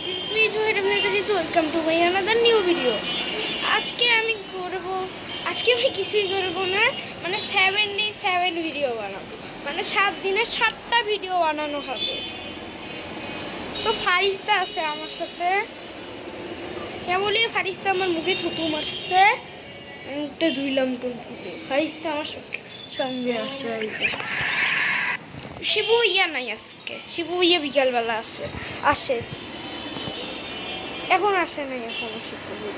this is me Joy welcome to my another new video. আজকে আমি কিছুই করব না, মানে 7 ডে 7 ভিডিও বানাবো, মানে 7 দিনে 7টা ভিডিও বানানো হবে। তো ফারিস্তা আছে আমার সাথে, কেবলই ফারিস্তা আমার মুখে থুতু মারছে, মুখটা ধুইলাম তো ফারিস্তা আমার সঙ্গে আছে। শিবু ভাইয়া নাই আজকে, শিবু ভাইয়া বিকালবেলা আসে এখন আসে নাই এখনো শিবু ভাইয়া।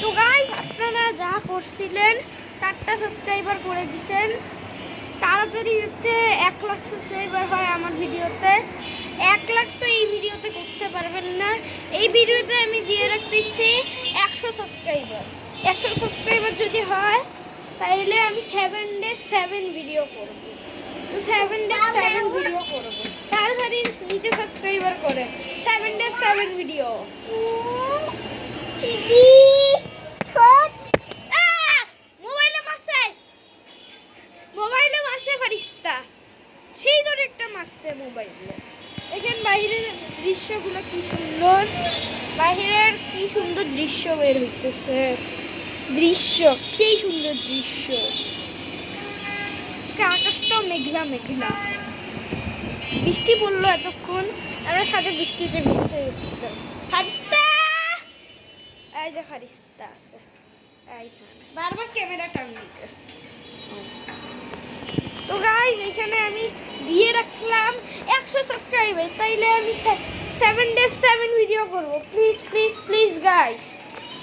তো গাইস, আপনারা যা করছিলেন 4টা সাবস্ক্রাইবার করে দিছেন, তাড়াতাড়ি যাতে 1 লাখ সাবস্ক্রাইবার হয় আমার ভিডিওতে। 1 লাখ তো এই ভিডিওতে করতে পারবেন না, এই ভিডিওতে আমি দিয়ে রাখতেছি 100 সাবস্ক্রাইবার। 100 সাবস্ক্রাইবার যদি হয় তাহলে আমি 7 ডে 7 ভিডিও করব। তো 7 ডে 7 ভিডিও করব, তাড়াতাড়ি নিচে সাবস্ক্রাইবার করে 7 ডে 7 ভিডিও। মোবাইলে মারছে ফারিস্তা, সেই জন্য একটা মারছে মোবাইলে। দেখেন বাইরের দৃশ্যগুলো কি সুন্দর, বাইরের কি সুন্দর দৃশ্য বের হইতেছে, সেই সুন্দর দৃশ্য। আকাশটাও মেঘলা মেঘলা, বৃষ্টি পড়লো এতক্ষণ, আমরা সাথে বৃষ্টিতে ভিজতে গেছিলাম। ফারিস্তা, এই যে ফারিস্তা আছে এইখানে, বারবার ক্যামেরা টান দিতেছে। তো গাইস, এখানে আমি দিয়ে রাখলাম 100 সাবস্ক্রাইবার, তাইলে আমি 7 ডে 7 ভিডিও করব। প্লিজ প্লিজ প্লিজ গাইস,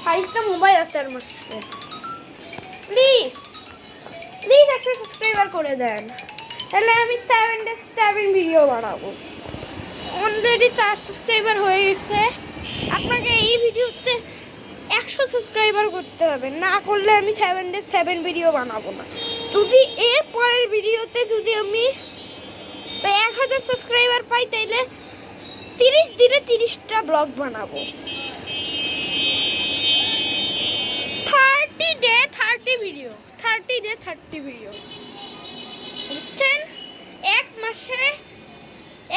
ফারিস্তা মোবাইল আচার মারছে, প্লিজ প্লিজ 100 সাবস্ক্রাইবার করে দেন, তাহলে আমি 7 ডে 7 ভিডিও বানাবো। অলরেডি 4 সাবস্ক্রাইবার হয়ে গেছে। আপনাকে এই ভিডিওতে 100 সাবস্ক্রাইবার করতে হবে, না করলে আমি 7 ডে 7 ভিডিও বানাবো না। যদি এর পরের ভিডিওতে যদি আমি 1000 সাবস্ক্রাইবার পাই, তাইলে 30 দিনে 30টা ব্লগ বানাবো। 30 ডে 30 ভিডিও, 30 ডে 30 ভিডিও, বুঝছেন?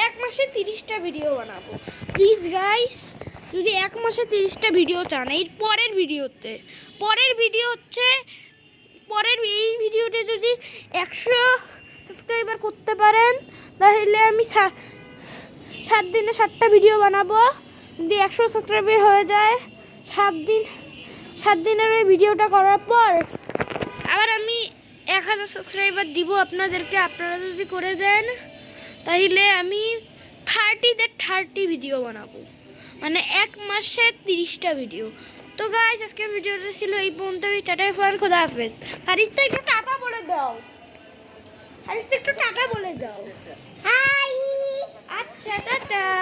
এক মাসে 30টা ভিডিও বানাবো। প্লিজ গাইস, যদি 1 মাসে 30টা ভিডিও চান, এর পরের ভিডিও হচ্ছে এই ভিডিওতে যদি 100 সাবস্ক্রাইবার করতে পারেন, তাহলে আমি 7 দিনে 7টা ভিডিও বানাবো। যদি 100 সাবস্ক্রাইবার হয়ে যায়, 7 দিনের ওই ভিডিওটা করার পর আবার আমি 1000 সাবস্ক্রাইবার দিব আপনাদেরকে। আপনারা যদি করে দেন, তাহলে আমি 30 ডে 30 ভিডিও বানাবো, মানে 1 মাসে 30টা ভিডিও। তো গাইস, আজকের ভিডিওটা ছিল এই পর্যন্তই। টাটা ফান, খোদা হাফেজ। ফারিস্তা একটু টাটা বলে দাও, হাই। আচ্ছা, টাটা।